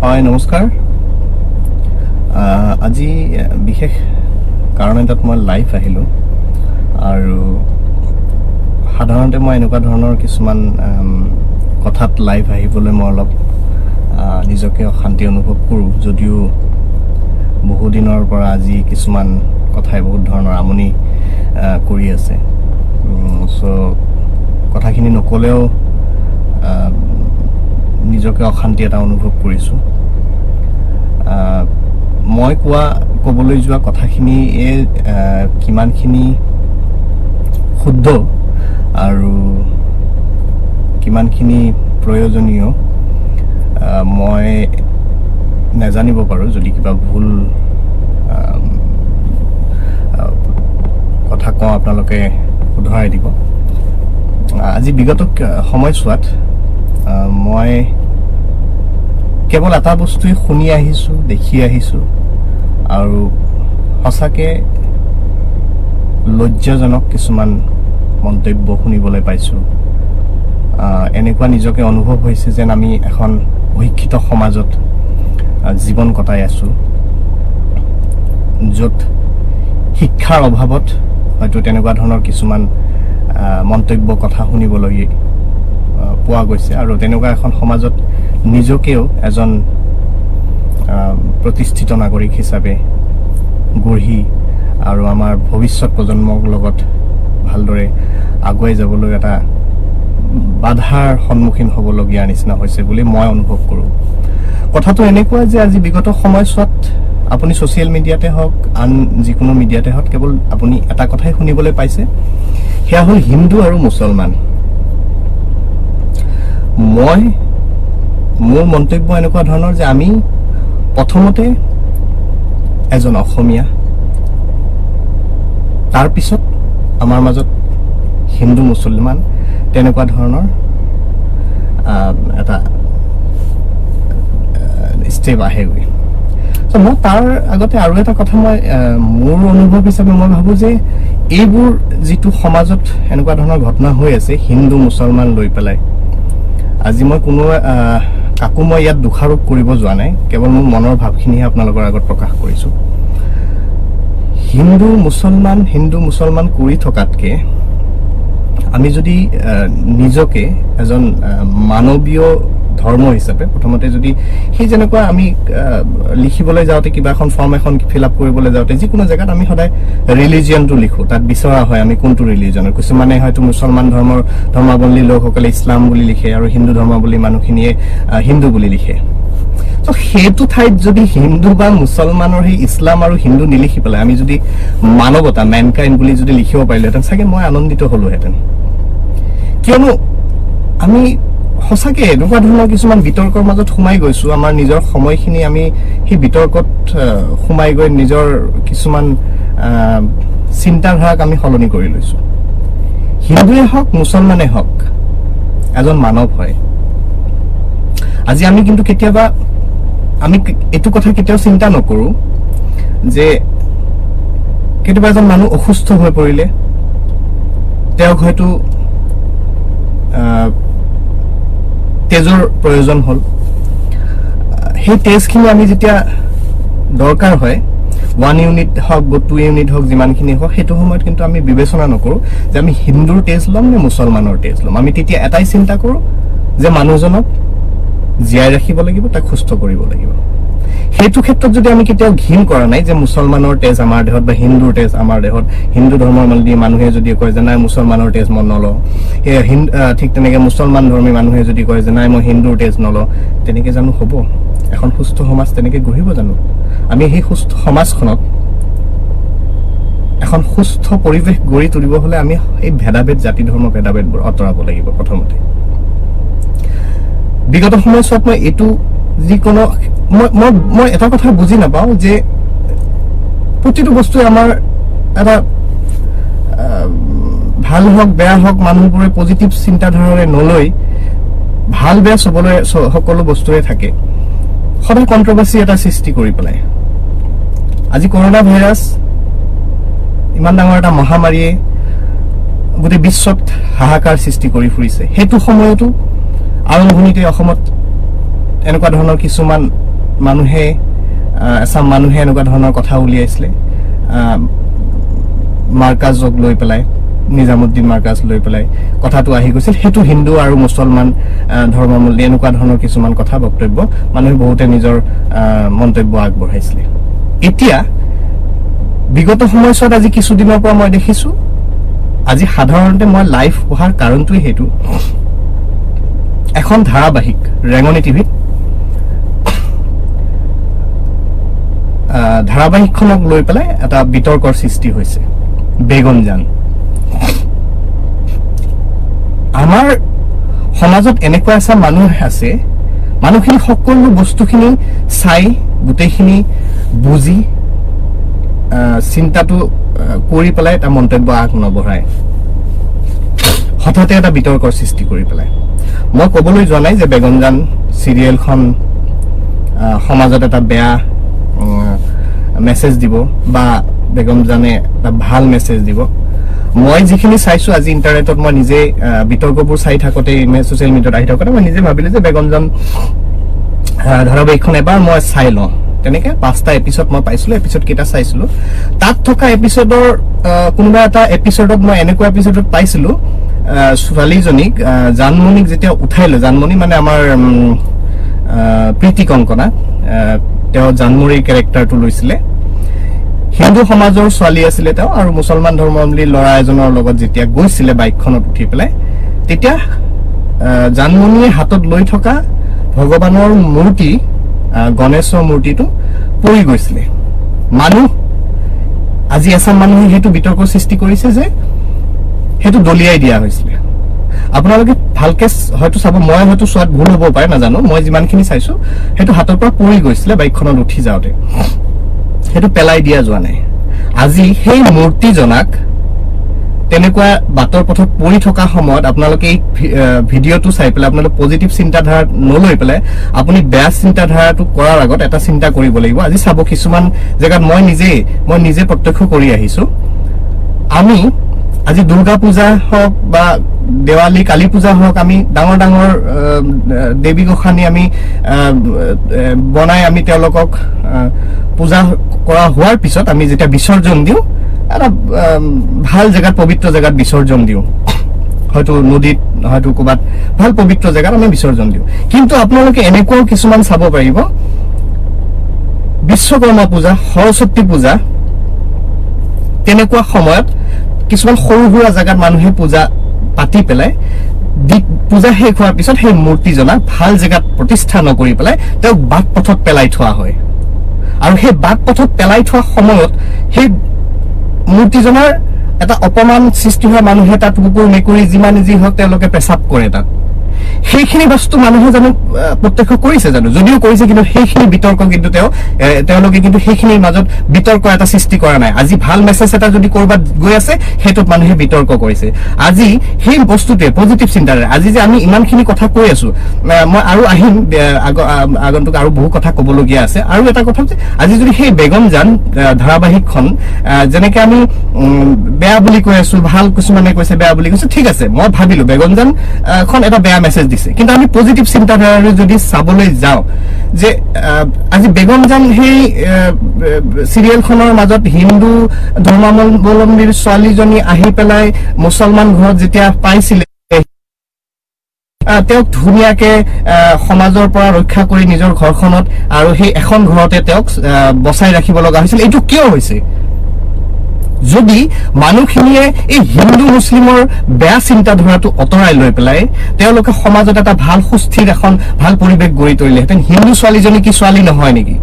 হয় নমস্কাৰ আজি বিশেষ কাৰণ এটাত মই লাইভ আহিলোঁ আৰু সাধাৰণতে মই এনেকুৱা ধৰণৰ কিছুমান কথাত লাইভ আহিবলৈ মই অলপ নিজকে অশান্তি অনুভৱ কৰোঁ যদিও বহু দিনৰ পৰা আজি কিছুমান কথাই বহুত ধৰণৰ আমনি কৰি আছে সো কথাখিনি নকলেও নিজকে অশান্তি এটা অনুভৱ কৰিছোঁ মই ক'বলৈ যোৱা কথাখিনি কিমানখিনি শুদ্ধ আৰু কিমানখিনি প্ৰয়োজনীয় মই নাজানিব পাৰোঁ যদি কিবা ভুল কথা কওঁ আপোনালোকে শুধৰাই দিব আজি বিগত সময়ছোৱাত মই কেৱল এটা বস্তুই শুনি আহিছোঁ দেখি আহিছোঁ আৰু সঁচাকৈ লজ্জাজনক কিছুমান মন্তব্য শুনিবলৈ পাইছোঁ এনেকুৱা নিজকে অনুভৱ হৈছে যেন আমি এখন অশিক্ষিত সমাজত জীৱন কটাই আছোঁ য'ত শিক্ষাৰ অভাৱত হয়তো তেনেকুৱা ধৰণৰ কিছুমান মন্তব্য কথা শুনিবলৈ পোৱা গৈছে আৰু তেনেকুৱা এখন সমাজত নিজকেও এজন প্ৰতিষ্ঠিত নাগৰিক হিচাপে গঢ়ি আৰু আমাৰ ভৱিষ্যত প্ৰজন্মৰ লগত ভালদৰে আগুৱাই যাবলৈ এটা বাধাৰ সন্মুখীন হ'বলগীয়া নিচিনা হৈছে বুলি মই অনুভৱ কৰোঁ কথাটো এনেকুৱা যে আজি বিগত সময়ছোৱাত আপুনি ছ'চিয়েল মিডিয়াতে হওক আন যিকোনো মিডিয়াতে হওক কেৱল আপুনি এটা কথাই শুনিবলৈ পাইছে সেয়া হ'ল হিন্দু আৰু মুছলমান মোৰ মন্তব্য এনেকুৱা ধৰণৰ যে আমি প্ৰথমতে এজন অসমীয়া তাৰপিছত আমাৰ মাজত হিন্দু মুছলমান তেনেকুৱা ধৰণৰ এটা ষ্টেপ আহেগৈ মই তাৰ আগতে আৰু এটা কথা মই মোৰ অনুভৱ হিচাপে মই ভাবোঁ যে এইবোৰ যিটো সমাজত এনেকুৱা ধৰণৰ ঘটনা হৈ আছে হিন্দু মুছলমান লৈ পেলাই আজি মই কাকো মই ইয়াত দোষাৰোপ কৰিব যোৱা নাই কেৱল মোৰ মনৰ ভাৱখিনিহে আপোনালোকৰ আগত প্ৰকাশ কৰিছোঁ হিন্দু মুছলমান কৰি থকাতকৈ আমি যদি নিজকে এজন মানৱীয় ধৰ্ম হিচাপে প্ৰথমতে যদি সেই যেনেকুৱা আমি লিখিবলৈ যাওঁতে কিবা এখন ফৰ্ম এখন ফিল আপ কৰিবলৈ যাওঁতে যিকোনো জেগাত আমি সদায় ৰিলিজিয়নটো লিখোঁ তাত বিচৰা হয় আমি কোনটো ৰিলিজনৰ কিছুমানে হয়তো মুছলমান ধৰ্মাৱলম্বী লোকসকলে ইছলাম বুলি লিখে আৰু হিন্দু ধৰ্মাৱলম্বী মানুহখিনিয়ে হিন্দু বুলি লিখে তো সেইটো ঠাইত যদি হিন্দু বা মুছলমানৰ সেই ইছলাম আৰু হিন্দু নিলিখি পেলাই আমি যদি মানৱতা মেনকাইণ্ড বুলি যদি লিখিব পাৰিলোহেঁতেন চাগে মই আনন্দিত হ'লোহেঁতেন কিয়নো আমি সঁচাকৈ এনেকুৱা ধৰণৰ কিছুমান বিতৰ্কৰ মাজত সোমাই গৈছোঁ আমাৰ নিজৰ সময়খিনি আমি সেই বিতৰ্কত সোমাই গৈ নিজৰ কিছুমান চিন্তাধাৰাক আমি সলনি কৰি লৈছোঁ হিন্দুৱে হওক মুছলমানে হওক এজন মানৱ হয় আজি আমি কিন্তু কেতিয়াবা আমি এইটো কথা কেতিয়াও চিন্তা নকৰোঁ যে কেতিয়াবা এজন মানুহ অসুস্থ হৈ পৰিলে তেওঁক হয়তো তেজৰ প্ৰয়োজন হ'ল সেই তেজখিনি আমি যেতিয়া দৰকাৰ হয় 1 ইউনিট হওক বা 2 ইউনিট হওক যিমানখিনি হওক সেইটো সময়ত কিন্তু আমি বিবেচনা নকৰোঁ যে আমি হিন্দুৰ তেজ ল'ম নে মুছলমানৰ তেজ ল'ম আমি তেতিয়া এটাই চিন্তা কৰোঁ যে মানুহজনক জীয়াই ৰাখিব লাগিব তাক সুস্থ কৰিব লাগিব সেইটো ক্ষেত্ৰত যদি আমি কেতিয়াও ঘিণ কৰা নাই যে মুছলমানৰ তেজ আমাৰ দেহত বা হিন্দুৰ তেজ আমাৰ দেহত হিন্দু ধৰ্মৰ মানুহে যদি কয় যে নাই মুছলমানৰ তেজ মই নলওঁ ঠিক তেনেকৈ মুছলমান ধৰ্মী মানুহে যদি কয় যে নাই মই হিন্দুৰ তেজ নলওঁ তেনেকৈ জানো হ'ব এখন সুস্থ সমাজ তেনেকৈ গঢ়িব জানো আমি সেই সুস্থ সমাজখনত এখন সুস্থ পৰিৱেশ গঢ়ি তুলিব হ'লে আমি এই ভেদাভেদ জাতি ধৰ্ম ভেদাভেদবোৰ আঁতৰাব লাগিব প্ৰথমতে বিগত সময়ছোৱাত মই এইটো যিকোনো মই এটা কথা বুজি নাপাওঁ যে প্ৰতিটো বস্তুৱে আমাৰ এটা ভাল হওক বেয়া হওক মানুহবোৰে পজিটিভ চিন্তাধাৰাৰে নলৈ ভাল বেয়া সকলো বস্তুৱে থাকে সদায় কণ্ট্ৰভাৰ্চি এটা সৃষ্টি কৰি পেলাই আজি কৰোনা ভাইৰাছ ইমান ডাঙৰ এটা মহামাৰীয়ে গোটেই বিশ্বত হাহাকাৰ সৃষ্টি কৰি ফুৰিছে সেইটো সময়তো আৰম্ভণিতে অসমত এনেকুৱা ধৰণৰ কিছুমান মানুহে এছাম মানুহে এনেকুৱা ধৰণৰ কথা উলিয়াইছিলে মাৰ্কাজক লৈ পেলাই নিজামুদ্দিন মাৰ্কাজ লৈ পেলাই কথাটো আহি গৈছিল হেতু হিন্দু আৰু মুছলমান ধৰ্মাৱলম্বী এনেকুৱা ধৰণৰ কিছুমান কথা বক্তব্য মানুহে বহুতে নিজৰ মন্তব্য আগবঢ়াইছিলে এতিয়া বিগত সময়ছোৱাত আজি কিছুদিনৰ পৰা মই দেখিছো আজি সাধাৰণতে মই লাইভ পঢ়াৰ কাৰণটোই হেতু এখন ধাৰাবাহিক ৰেঙনি টিভিত ধাৰাবাহিকখনক লৈ পেলাই এটা বিতৰ্কৰ সৃষ্টি হৈছে বেগম-জান আমাৰ সমাজত এনেকুৱা এটা মানুহ আছে মানুহখিনি সকলো বস্তুখিনি চাই গোটেইখিনি বুজি চিন্তাটো কৰি পেলাই এটা মন্তব্য আগ নবঢ়ায় হঠাতে এটা বিতৰ্কৰ সৃষ্টি কৰি পেলাই মই ক'বলৈ যোৱা নাই যে বেগম-জান চিৰিয়েলখন সমাজত এটা বেয়া মেছেজ দিব বা বেগম-জানে এটা ভাল মেছেজ দিব মই যিখিনি চাইছো আজি ইন্টাৰনেটত মই নিজে বিতৰ্কবোৰ চাই থাকোতে সোশ্যাল মিডিয়াত আহি থাকোতে মই নিজে ভাবিলো যে বেগম-জান ধাৰাবাহিকখন এবাৰ মই চাই লওঁ তেনেকে 5টা এপিসোড মই পাইছিলো এপিসোড কেইটা চাইছিলো তাত থকা এপিসোডৰ কোনোবা এটা এপিসোডত মই এনেকুৱা এপিসোডত পাইছিলো ছোৱালীজনীক জানমণিক যেতিয়া উঠাইলো জানমণি মানে আমাৰ প্ৰীতি কংকনা তেওঁ জানমণিৰ ক্যাৰেক্টাৰটো লৈছিলে হিন্দু সমাজৰ ছোৱালী আছিলে তেওঁ আৰু মুছলমান ধৰ্মাৱলম্বী ল'ৰা এজনৰ লগত যেতিয়া গৈছিলে বাইকখনত উঠি পেলাই তেতিয়া জানমণিয়ে হাতত লৈ থকা ভগৱানৰ মূৰ্তি গণেশৰ মূৰ্তিটো পৰি গৈছিলে মানুহ আজি এছাম মানুহে হেতু বিতৰ্ক সৃষ্টি কৰিছে যে হেতু দলিয়াই দিয়া হৈছিলে আপোনালোকে ভালকে হয়তো চাব মই হয়তো সোৱাদ ভুল হ'ব পাৰে নাজানো মই যিমানখিনি চাইছো হেতু হাতৰ পৰা পৰি গৈছিলে বাইকখনত উঠি যাওঁতে হেতু পেলাই দিয়া যোৱা নাই আজি সেই মূৰ্তিজনাক তেনেকুৱা বাটৰ পথত পৰি থকা সময়ত আপোনালোকে এই ভিডিঅ'টো চাই পেলাই আপোনালোকে পজিটিভ চিন্তাধাৰা নলৈ পেলাই আপুনি বেয়া চিন্তাধাৰাটো কৰাৰ আগত এটা চিন্তা কৰিব লাগিব আজি চাব কিছুমান জেগাত মই নিজে প্ৰত্যক্ষ কৰি আহিছো আমি আজি দুৰ্গা পূজা হওক বা দেৱালী কালী পূজা হওক আমি ডাঙৰ ডাঙৰ দেৱী গোসানী আমি বনাই আমি তেওঁলোকক পূজা কৰা হোৱাৰ পিছত আমি যেতিয়া বিসৰ্জন দিওঁ এটা ভাল জেগাত পবিত্ৰ জেগাত বিসৰ্জন দিওঁ হয়তো নদীত হয়তো ক'বাত ভাল পবিত্ৰ জেগাত আমি বিসৰ্জন দিওঁ কিন্তু আপোনালোকে এনেকুৱাও কিছুমান চাব পাৰিব বিশ্বকৰ্মা পূজা সৰস্বতী পূজা তেনেকুৱা সময়ত কিছুমান সৰু সুৰা জেগাত মানুহে পূজা পাতি পেলাই পূজা শেষ হোৱাৰ পিছত সেই মূৰ্তিজনাক ভাল জেগাত প্ৰতিষ্ঠা নকৰি পেলাই তেওঁক বাট পথত পেলাই থোৱা হয় আৰু সেই বাট পথত পেলাই থোৱা সময়ত সেই মূৰ্তিজনাৰ এটা অপমান সৃষ্টি হোৱা মানুহে তাত কুকুৰ মেকুৰী যিমান যি হওক তেওঁলোকে পেচাব কৰে তাত সেইখিনি বস্তু মানুহে জানো প্ৰত্যক্ষ কৰিছে জানো যদিও কৰিছে কিন্তু সেইখিনি বিতৰ্ক কিন্তু তেওঁলোকে কিন্তু সেইখিনিৰ মাজত বিতৰ্ক এটা সৃষ্টি কৰা নাই আজি ভাল মেছেজ এটা যদি কৰবাত গৈ আছে হেতুত মানুহে বিতৰ্ক কৰিছে আজি সেই বস্তুতে পজিটিভ চিন্তাৰে আজি যে আমি ইমানখিনি কথা কৈ আছো মই আৰু আহিম আগন্তুক আৰু বহু কথা ক'বলগীয়া আছে আৰু এটা কথা যে আজি যদি সেই বেগম-জান ধাৰাবাহিকখন যেনেকৈ আমি বেয়া বুলি কৈ আছো ভাল কিছুমানে কৈছে বেয়া বুলি কৈছে ঠিক আছে মই ভাবিলো বেগম-জান খন এটা বেয়া মেছেজ দিছে কিন্তু আমি পজিটিভ চিন্তাধাৰাৰে যদি চাবলৈ যাওঁ যে আজি বেগম-জান সেই চিৰিয়েলখনৰ মাজত হিন্দু ধৰ্মাৱলম্বীৰ ছোৱালীজনী আহি পেলাই মুছলমান ঘৰত যেতিয়া পাইছিলে তেওঁক ধুনীয়াকে সমাজৰ পৰা ৰক্ষা কৰি নিজৰ ঘৰখনত আৰু সেই এখন ঘৰতে তেওঁক বচাই ৰাখিব লগা হৈছিল এইটো কিয় হৈছে যদি মানুহখিনিয়ে এই হিন্দু মুছলিমৰ বেয়া চিন্তাধাৰাটো অতৰাই লৈ পেলাই তেওঁলোকে সমাজত এটা ভাল সুস্থিৰ এখন ভাল পৰিৱেশ গঢ়ি তুলিলেহেঁতেন হিন্দু ছোৱালীজনী কি ছোৱালী নহয় নেকি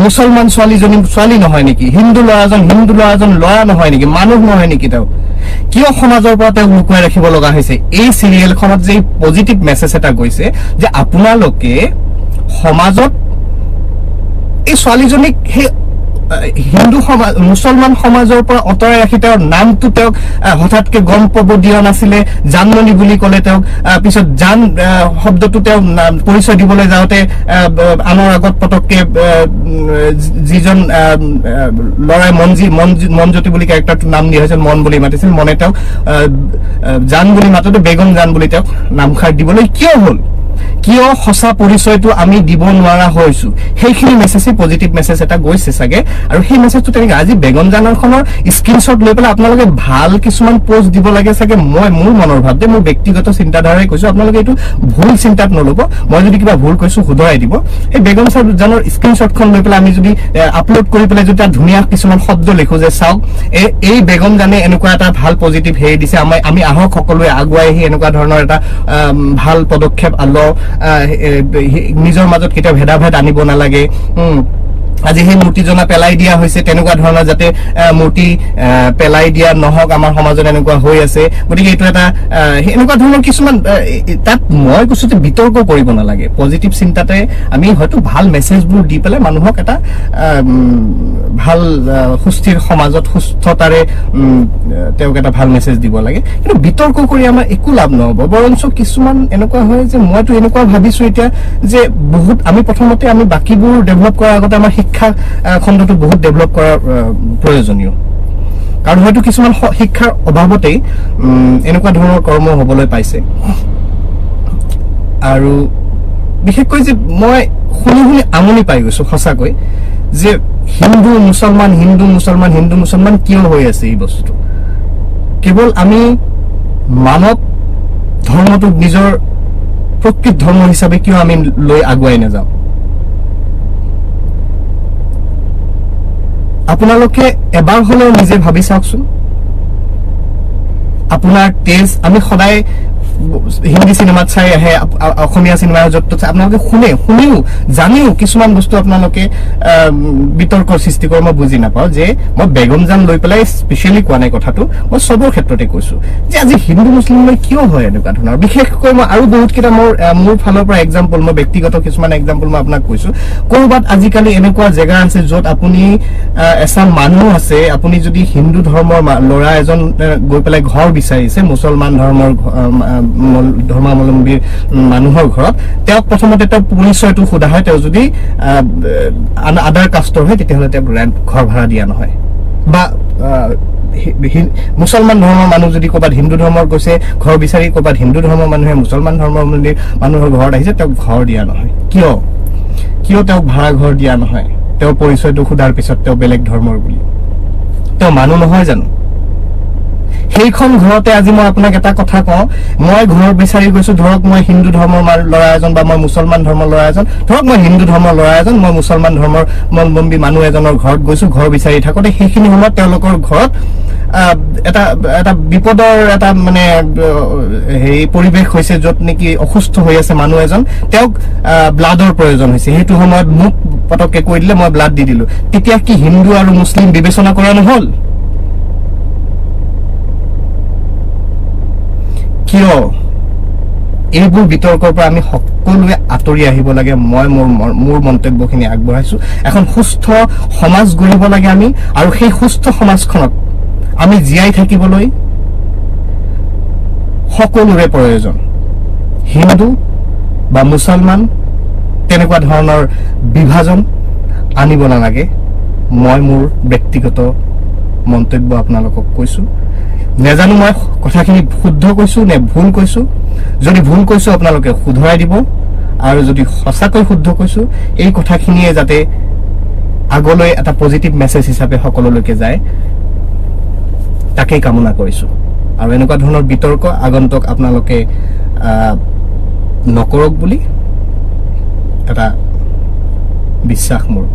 মুছলমান ছোৱালীজনী ছোৱালী নহয় নেকি হিন্দু ল'ৰাজন ল'ৰা নহয় নেকি মানুহ নহয় নেকি তেওঁ কিয় সমাজৰ পৰা তেওঁক লুকুৱাই ৰাখিব লগা হৈছে এই চিৰিয়েলখনত যে পজিটিভ মেছেজ এটা গৈছে যে আপোনালোকে সমাজত এই ছোৱালীজনীক সেই হিন্দু সমাজ মুছলমান সমাজৰ পৰা অতৰাই ৰাখি তেওঁৰ নামটো তেওঁক হঠাৎকে গম পাব দিয়া নাছিলে জানমণি বুলি ক'লে তেওঁক পিছত জান শব্দটো তেওঁ পৰিচয় দিবলৈ যাওঁতে আনৰ আগত পটককে যিজন ল'ৰাই মনজ্যোতি বুলি কেৰেক্টাৰটো নাম দিয়া হৈছিল মন বুলি মাতিছিল মনে তেওঁক জান বুলি মাতোতে বেগম-জান বুলি তেওঁক নামখাৰ দিবলৈ কিয় হ'ল কিয় সঁচা পৰিচয়টো আমি দিব নোৱাৰা হৈছো সেইখিনি মেছেজে পজিটিভ মেছেজ এটা গৈছে চাগে আৰু সেই মেছেজটো তেনেকৈ আজি বেগম-জানৰখনৰ স্ক্ৰীনশ্বট লৈ পেলাই আপোনালোকে ভাল কিছুমান পোষ্ট দিব লাগে চাগে মই মোৰ মনৰ ভাৱ দে মোৰ ব্যক্তিগত চিন্তাধাৰাই কৈছো আপোনালোকে এইটো ভুল চিন্তাত নল'ব মই যদি কিবা ভুল কৈছো শুধৰাই দিব এই বেগম-জানৰ স্ক্ৰীনশ্বটখন লৈ পেলাই আমি যদি আপলোড কৰি পেলাই যদি ধুনীয়া কিছুমান শব্দ লিখো যে চাওক এই বেগম-জানে এনেকুৱা এটা ভাল পজিটিভ হেৰি দিছে আমি আহক সকলোৱে আগুৱাই আহি এনেকুৱা ধৰণৰ এটা ভাল পদক্ষেপ লওঁ নিজৰ মাজত কেতিয়াও ভেদাভেদ আনিব নালাগে আজি সেই মূৰ্তিজনা পেলাই দিয়া হৈছে তেনেকুৱা ধৰণৰ যাতে মূৰ্তি পেলাই দিয়া নহওক আমাৰ সমাজত এনেকুৱা হৈ আছে গতিকে এইটো এটা এনেকুৱা ধৰণৰ কিছুমান তাত মই কৈছো যে বিতৰ্ক কৰিব নালাগে পজিটিভ চিন্তাতে আমি হয়তো ভাল মেছেজবোৰ দি পেলাই মানুহক এটা ভাল সুস্থিৰ সমাজত সুস্থতাৰে তেওঁক এটা ভাল মেছেজ দিব লাগে কিন্তু বিতৰ্ক কৰি আমাৰ একো লাভ নহ'ব বৰঞ্চ কিছুমান এনেকুৱা হয় যে মইতো এনেকুৱা ভাবিছো এতিয়া যে বহুত আমি প্ৰথমতে আমি বাকীবোৰ ডেভেলপ কৰাৰ আগতে আমাৰ শিক্ষা খণ্ডটো বহুত ডেভেলপ কৰাৰ প্ৰয়োজনীয় কাৰণ হয়তো কিছুমান শিক্ষাৰ অভাৱতেই এনেকুৱা ধৰণৰ কৰ্ম হ'বলৈ পাইছে আৰু বিশেষকৈ যে মই শুনি আমনি পাই গৈছো সঁচাকৈ যে হিন্দু মুছলমান কিয় হৈ আছে এই বস্তুটো কেৱল আমি মানৱ ধৰ্মটোক নিজৰ প্ৰকৃত ধৰ্ম হিচাপে কিয় আমি লৈ আগুৱাই নাযাওঁ আপোনালোকে এবাৰ হলেও নিজে ভাবি চাওকচোন আপোনাৰ তেজ আমি সদায় হিন্দী চিনেমাত চাই আহে অসমীয়া চিনেমাৰ য'ত আপোনালোকে শুনেও জানিও কিছুমান বস্তু আপোনালোকে বিতৰ্কৰ সৃষ্টি কৰে মই বুজি নাপাওঁ যে মই বেগম-জান লৈ পেলাই স্পেচিয়েলি কোৱা নাই কথাটো মই চবৰ ক্ষেত্ৰতে কৈছো যে আজি হিন্দু মুছলিমলৈ কিয় হয় এনেকুৱা ধৰণৰ বিশেষকৈ মই আৰু বহুত কেইটা মোৰ ফালৰ পৰা এক্সাম্পল মই ব্যক্তিগত কিছুমান এক্সাম্পল মই আপোনাক কৈছো ক'ৰবাত আজিকালি এনেকুৱা জেগা আছে য'ত আপুনি এচাম মানুহ আছে আপুনি যদি হিন্দু ধৰ্মৰ ল'ৰা এজন গৈ পেলাই ঘৰ বিচাৰিছে মুছলমান ধৰ্মাৱলম্বী মানুহৰ ঘৰত তেওঁক প্ৰথমতে তেওঁ পৰিচয়টো সোধা হয় তেওঁ যদি আদাৰ কাষ্টৰ হয় তেতিয়াহ'লে তেওঁক ঘৰ ভাড়া দিয়া নহয় বা মুছলমান ধৰ্মৰ মানুহ যদি ক'ৰবাত হিন্দু ধৰ্মৰ গৈছে ঘৰ বিচাৰি ক'ৰবাত হিন্দু ধৰ্মৰ মানুহে মুছলমান ধৰ্মৰ মানুহৰ ঘৰত আহিছে তেওঁক ঘৰ দিয়া নহয় কিয় তেওঁক ভাড়া ঘৰ দিয়া নহয় তেওঁৰ পৰিচয়টো সোধাৰ পিছত তেওঁ বেলেগ ধৰ্মৰ বুলি তেওঁ মানুহ নহয় জানো সেইখন ঘৰতে আজি মই আপোনাক এটা কথা কওঁ মই ঘৰ বিচাৰি গৈছো ধৰক মই হিন্দু ধৰ্মৰ ল'ৰা এজন বা মই মুছলমান ধৰ্মৰ ল'ৰা এজন ধৰক মই হিন্দু ধৰ্মৰ ল'ৰা এজন মই মুছলমান ধৰ্মৰ মলবম্বী মানুহ এজনৰ ঘৰত গৈছো ঘৰ বিচাৰি থাকোতে সেইখিনি সময়ত তেওঁলোকৰ ঘৰত এটা বিপদৰ এটা মানে হেৰি পৰিৱেশ হৈছে য'ত নেকি অসুস্থ হৈ আছে মানুহ এজন তেওঁক ব্লাডৰ প্ৰয়োজন হৈছে সেইটো সময়ত মোক পটককে কৈ দিলে মই ব্লাড দি দিলো তেতিয়া কি হিন্দু আৰু মুছলিম বিবেচনা কৰা নহ'ল কিয় এইবোৰ বিতৰ্কৰ পৰা আমি সকলোৱে আঁতৰি আহিব লাগে মই মোৰ মন্তব্যখিনি আগবঢ়াইছো এখন সুস্থ সমাজ গঢ়িব লাগে আমি আৰু সেই সুস্থ সমাজখনত আমি জীয়াই থাকিবলৈ সকলোৰে প্ৰয়োজন হিন্দু বা মুছলমান তেনেকুৱা ধৰণৰ বিভাজন আনিব নালাগে মই মোৰ ব্যক্তিগত মন্তব্য আপোনালোকক কৈছো নেজানো মই কথাখিনি শুদ্ধ কৈছো নে ভুল কৈছো যদি ভুল কৈছো আপোনালোকে শুধৰাই দিব আৰু যদি সঁচাকৈ শুদ্ধ কৈছো এই কথাখিনিয়ে যাতে আগলৈ এটা পজিটিভ মেছেজ হিচাপে সকলোলৈকে যায় তাকেই কামনা কৰিছো আৰু এনেকুৱা ধৰণৰ বিতৰ্ক আগন্তুক আপোনালোকে নকৰক বুলি এটা বিশ্বাস মোৰ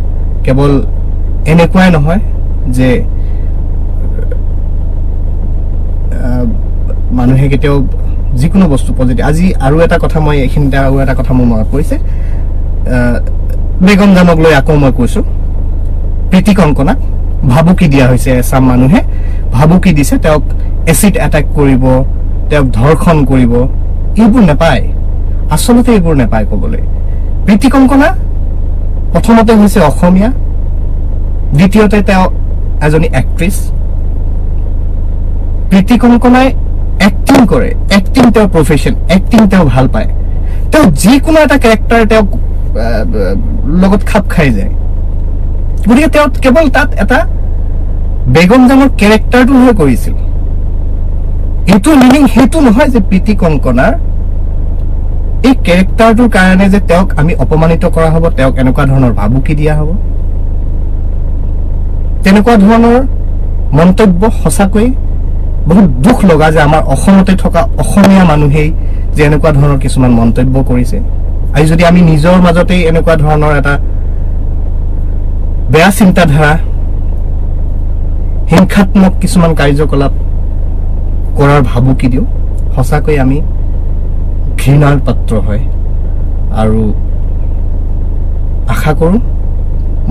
কেৱল এনেকুৱাই নহয় যে মানুহে কেতিয়াও যিকোনো বস্তু পজিটিভ আজি আৰু এটা কথা মই এইখিনিতে আৰু এটা কথা মোৰ মনত পৰিছে বেগম-জানক লৈ আকৌ মই কৈছো প্ৰীতি কংকনাক ভাবুকি দিয়া হৈছে এচাম মানুহে ভাবুকি দিছে তেওঁক এচিড এটাক কৰিব তেওঁক ধৰ্ষণ কৰিব এইবোৰ নাপায় আচলতে এইবোৰ নাপায় ক'বলৈ প্ৰীতি কংকনা প্ৰথমতে হৈছে অসমীয়া দ্বিতীয়তে তেওঁ এজনী এক্ট্ৰেছ প্ৰীতি কংকনাই এক্টিং কৰে এক্টিং তেওঁৰ প্ৰফেশ্যন এক্টিং তেওঁ ভাল পায় তেওঁ যিকোনো এটা কেৰেক্টাৰ তেওঁক লগত খাপ খাই যায় গতিকে তেওঁ কেৱল তাত এটা বেগম-জানৰ কেৰেক্টাৰটো হৈ কৰিছিল এইটো মিনিং সেইটো নহয় যে প্ৰীতি কংকনাৰ এই কেৰেক্টাৰটোৰ কাৰণে যে তেওঁক আমি অপমানিত কৰা হ'ব, তেওঁক এনেকুৱা ধৰণৰ ভাবুকি দিয়া হ'ব, তেনেকুৱা ধৰণৰ মন্তব্য সঁচাকৈ বহুত দুখ লগা যে আমাৰ অসমতে থকা অসমীয়া মানুহেই যে এনেকুৱা ধৰণৰ কিছুমান মন্তব্য কৰিছে। আজি যদি আমি নিজৰ মাজতেই এনেকুৱা ধৰণৰ এটা বেয়া চিন্তাধাৰা, হিংসাত্মক কিছুমান কাৰ্যকলাপ কৰাৰ ভাবুকি দিওঁ, সঁচাকৈ আমি ঘৃণাৰ পাত্ৰ হয়। আৰু আশা কৰোঁ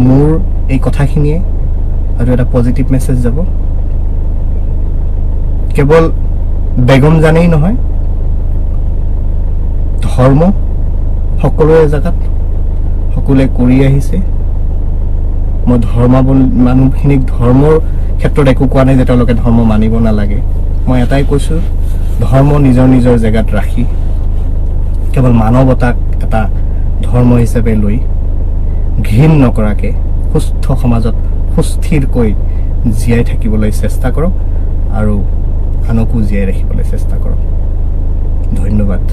মোৰ এই কথাখিনিয়ে হয়তো এটা পজিটিভ মেছেজ যাব, কেৱল বেগম-জানেই নহয়, ধৰ্ম সকলোৰে জেগাত সকলোৱে কৰি আহিছে। মই মানুহখিনিক ধৰ্মৰ ক্ষেত্ৰত একো কোৱা নাই যে তেওঁলোকে ধৰ্ম মানিব নালাগে। মই এটাই কৈছোঁ, ধৰ্ম নিজৰ নিজৰ জেগাত ৰাখি কেৱল মানৱতাক এটা ধৰ্ম হিচাপে লৈ ঘৃণ নকৰাকৈ সুস্থ সমাজত সুস্থিৰকৈ জীয়াই থাকিবলৈ চেষ্টা কৰক আৰু আনকো জীয়াই ৰাখিবলৈ চেষ্টা কৰক। ধন্যবাদ।